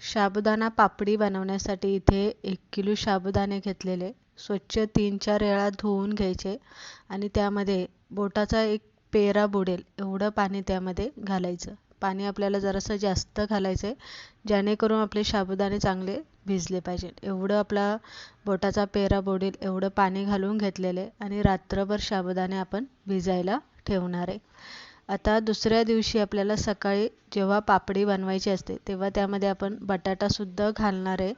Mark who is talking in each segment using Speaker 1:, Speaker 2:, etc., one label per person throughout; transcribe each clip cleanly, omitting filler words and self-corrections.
Speaker 1: साबुदाणा पापडी बनवण्यासाठी इथे 1 किलो साबुदाणे घेतलेले. स्वच्छ 3-4 वेळा धुवून घ्यायचे आणि त्यामध्ये बोटाचा एक पेरा बुडेल एवढं पाणी त्यामध्ये घालायचं. पाणी आपल्याला जरासं जास्त घालायचं आहे, जेणेकरून आपले साबुदाणे चांगले भिजले पाहिजे. एवढं आपला बोटाचा पेरा बुडेल एवढं पाणी घालून घेतलेले आणि रात्रभर साबुदाणे आपण भिजायला ठेवणार आहे. आता दुसऱ्या दिवशी आपल्याला सकाळी जेव्हा पापडी बनवायची असते तेव्हा त्यामध्ये आपण बटाटासुद्धा घालणार आहे.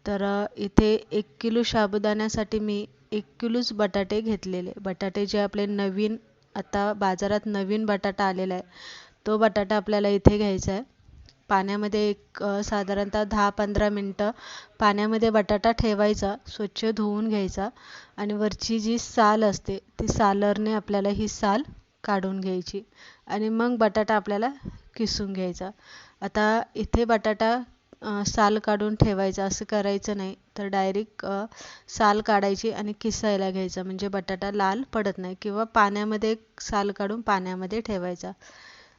Speaker 1: तर इथे 1 किलो साबुदाण्यासाठी मी 1 किलोच बटाटे घेतलेले. बटाटे जे आपले नवीन आता बाजारात नवीन बटाटा आलेला आहे, तो बटाटा आपल्याला इथे घ्यायचा आहे. पाण्यामध्ये एक साधारणतः 10-15 मिनटं पाण्यामध्ये बटाटा ठेवायचा, स्वच्छ धुवून घ्यायचा आणि वरची जी साल असते ती सालरने आपल्याला ही साल काढून घ्यायची आणि मग बटाटा आपल्याला किसून घ्यायचा. आता इथे बटाटा साल काढून ठेवायचा असं करायचं नाही, तर डायरेक्ट साल काढायची आणि किसायला घ्यायचा, म्हणजे बटाटा लाल पडत नाही, किंवा पाण्यामध्ये साल काढून पाण्यामध्ये ठेवायचा.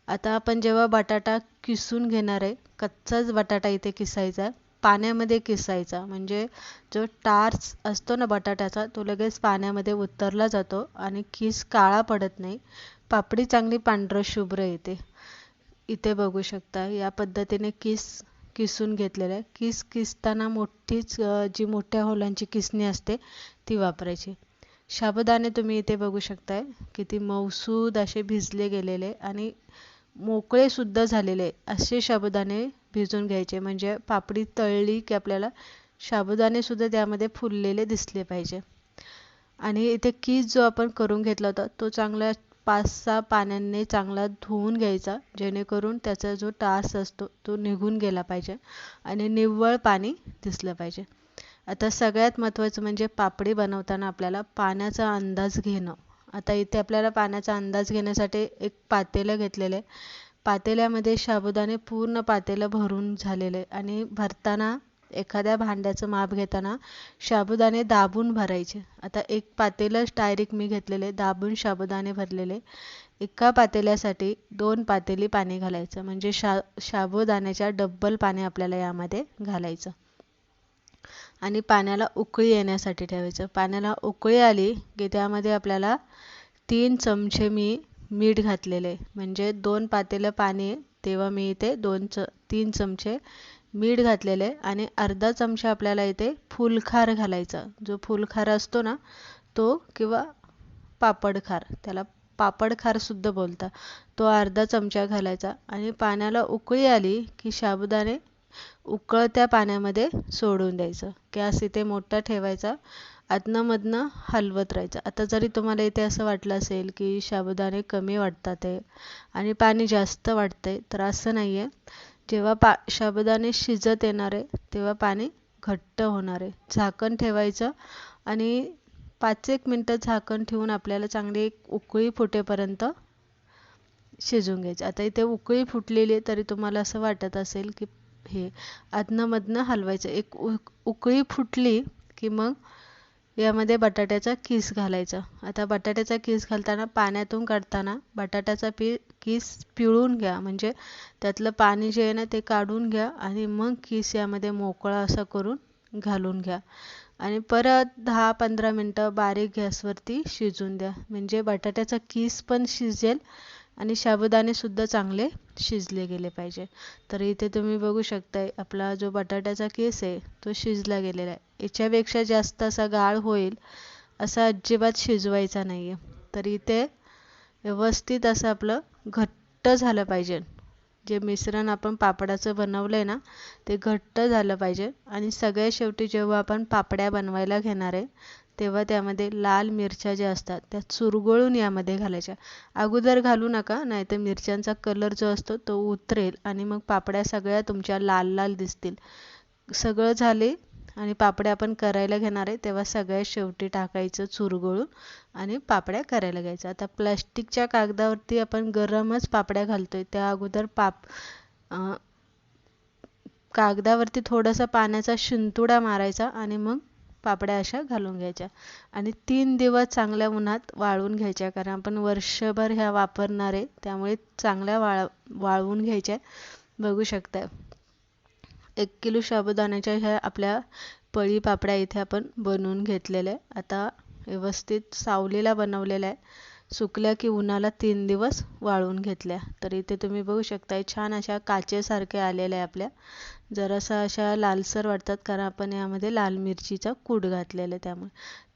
Speaker 1: आता आपण जेव्हा बटाटा किसून घेणार आहे, कच्चाच बटाटा इथे किसायचा आहे, पाण्यामध्ये किसायचा, म्हणजे जो टार्च असतो ना बटाट्याचा तो लगेच पाण्यामध्ये उतरला जातो आणि किस काळा पडत नाही. पापडी चांगली पांढरं शुभ्र येते. इथे बघू शकता या पद्धतीने किसून घेतलेलं आहे. किसताना मोठीच जी मोठ्या होलांची किसणी असते ती वापरायची. साबुदाणे तुम्ही इथे बघू शकताय किती मऊसूद असे भिजले गेलेले आणि मोकळे सुद्धा झालेले असे साबुदाणे भिजून घ्यायचे, म्हणजे पापडी तळली की आपल्याला साबुदाणे सुद्धा त्यामध्ये फुललेले दिसले पाहिजे. आणि इथे किस जो आपण करून घेतला होता तो चांगला 5-6 पाण्याने चांगला धुवून घ्यायचा, जेणेकरून त्याचा जो टास असतो तो निघून गेला पाहिजे आणि निव्वळ पाणी दिसलं पाहिजे. आता सगळ्यात महत्त्वाचं म्हणजे पापडी बनवताना आपल्याला पाण्याचा अंदाज घेणं. आता इथे आपल्याला पाण्याचा अंदाज घेण्यासाठी एक पातेलं घेतलेलं आहे. पातेल्यामध्ये साबुदाणे पूर्ण पातेलं भरून झालेले आणि भरताना एखाद्या भांड्याचं माप घेताना साबुदाणे दाबून भरायचे. आता एक पातेलंच डायरेक्ट मी घेतलेले, दाबून साबुदाणे भरलेले. एका पातेल्यासाठी 2 पातेली पाणी घालायचं, म्हणजे साबुदाण्याच्या डबल पाणी आपल्याला यामध्ये घालायचं आणि पाण्याला उकळी येण्यासाठी ठेवायचं. पाण्याला उकळी आली की त्यामध्ये आपल्याला 3 चमचे मी मीठ घातलेले, म्हणजे 2 पातेलं पाणी तेव्हा मी इथे 3 चमचे मीठ घातलेले आणि अर्धा चमचा आपल्याला इथे फुलखार घालायचा. जो फुलखार असतो ना तो, किंवा पापडखार, त्याला पापडखार सुद्धा बोलतात, तो अर्धा चमचा घालायचा आणि पाण्याला उकळी आली की साबुदाणे उकळत्या पाण्यामध्ये सोडून द्यायचं. गॅस इथे मोठा ठेवायचा, अधनं-मधनं हलवत राहायचं. आता जरी तुम्हाला इथे असं वाटलं असेल की साबुदाणे कमी वाटतात आहे आणि पाणी जास्त वाटतंय, तर असं नाही आहे. जेव्हा साबुदाणे शिजत येणार आहे तेव्हा पाणी घट्ट होणार आहे. झाकण ठेवायचं आणि 5-1 मिनटं झाकण ठेवून आपल्याला चांगली एक उकळी फुटेपर्यंत शिजवून घ्यायचं. आता इथे उकळी फुटलेली आहे तरी तुम्हाला असं वाटत असेल की हे अधनं-मधनं हलवायचं. एक उकळी फुटली की मग यामध्ये बटाट्याचा किस घालायचा. आता बटाट्याचा किस घालताना पाण्यातून काढताना बटाट्याचा किस पिळून घ्या, म्हणजे त्यातलं पाणी जे आहे ना ते काढून घ्या आणि मग किस यामध्ये मोकळा असा करून घालून घ्या आणि परत 10-15 मिनटं बारीक गॅसवरती शिजून द्या, म्हणजे बटाट्याचा किस पण शिजेल आणि साबुदाणे सुद्धा चांगले शिजले गेले पाहिजे. तर इथे तुम्ही बघू शकताय आपला जो बटाट्याचा किस आहे तो शिजला गेलेला आहे. याच्यापेक्षा जास्त असा गाळ होईल असा अजिबात शिजवायचा नाही आहे. तर इथे व्यवस्थित असं आपलं घट्ट झालं पाहिजे. जे मिश्रण आपण पापडाचं बनवलं आहे ना ते घट्ट झालं पाहिजे. आणि सगळ्यात शेवटी जेव्हा आपण पापड्या बनवायला घेणार आहे तेव्हा त्यामध्ये लाल मिरच्या ज्या असतात त्या चुरगळून यामध्ये घालायच्या. अगोदर घालू नका, नाहीतर मिरच्यांचा कलर जो असतो तो उतरेल आणि मग पापड्या सगळ्या तुमच्या लाल लाल दिसतील. सगळं झाले आणि पापड्या आपण करायला घेणार आहे तेव्हा सगळ्यात शेवटी टाकायचं चुरगळून आणि पापड्या करायला घ्यायच्या. आता प्लास्टिकच्या कागदावरती आपण गरमच पापड्या घालतोय, त्या अगोदर कागदावरती थोडासा पाण्याचा शिंतोडा मारायचा आणि मग पापड्या अशा घालून घ्यायच्या आणि 3 दिवस चांगल्या उन्हात वाळवून घ्यायच्या, कारण आपण वर्षभर ह्या वापरणार आहे त्यामुळे चांगल्या वाळवून घ्यायच्या. बघू शकता 1 किलो साबुदाण्याच्या ह्या आपल्या पळी पापड्या इथे आपण बनवून घेतलेल्या आहे. आता व्यवस्थित सावलीला बनवलेल्या आहे. सुकल्या की उन्हाला 3 दिवस वाळवून घेतल्या. तर इथे तुम्ही बघू शकता छान अशा काचेसारख्या आलेल्या आहे आपल्या. जरासा अशा लालसर वाटतात कारण आपण यामध्ये लाल मिरचीचा कूट घातलेला आहे त्यामुळे.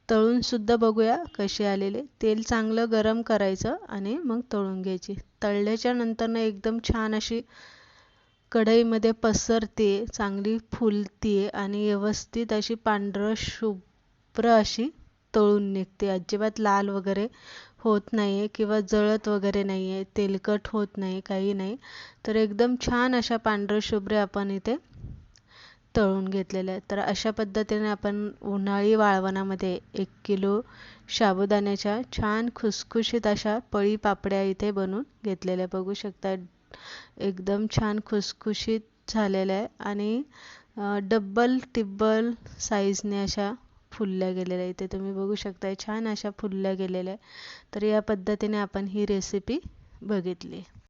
Speaker 1: तळून सुद्धा बघूया कसे आलेले. तेल चांगलं गरम करायचं आणि मग तळून घ्यायची. तळल्याच्या नंतर एकदम छान अशी कढईमध्ये पसरते, चांगली फुलते आणि व्यवस्थित अशी पांढरं शुभ्र अशी तळून निघते. अजिबात लाल वगैरे होत नाही किंवा जळत वगैरे नाही आहे, तेलकट होत नाही, काही नाही. तर एकदम छान अशा पांढरं शुभ्र आपण इथे तळून घेतलेल्या आहेत. तर अशा पद्धतीने आपण उन्हाळी वाळवणामध्ये 1 किलो साबुदाण्याच्या छान खुसखुशीत अशा पळी पापड्या इथे बनवून घेतलेल्या बघू शकता. एकदम छान खुसखुशीत झालेल्या आहे आणि डबल टिब्बल साईजने अशा फुलल्या गेलेल्या इथे तुम्ही बघू शकता. छान अशा फुलल्या गेलेल्या आहे. तर या पद्धतीने आपण ही रेसिपी बघितली.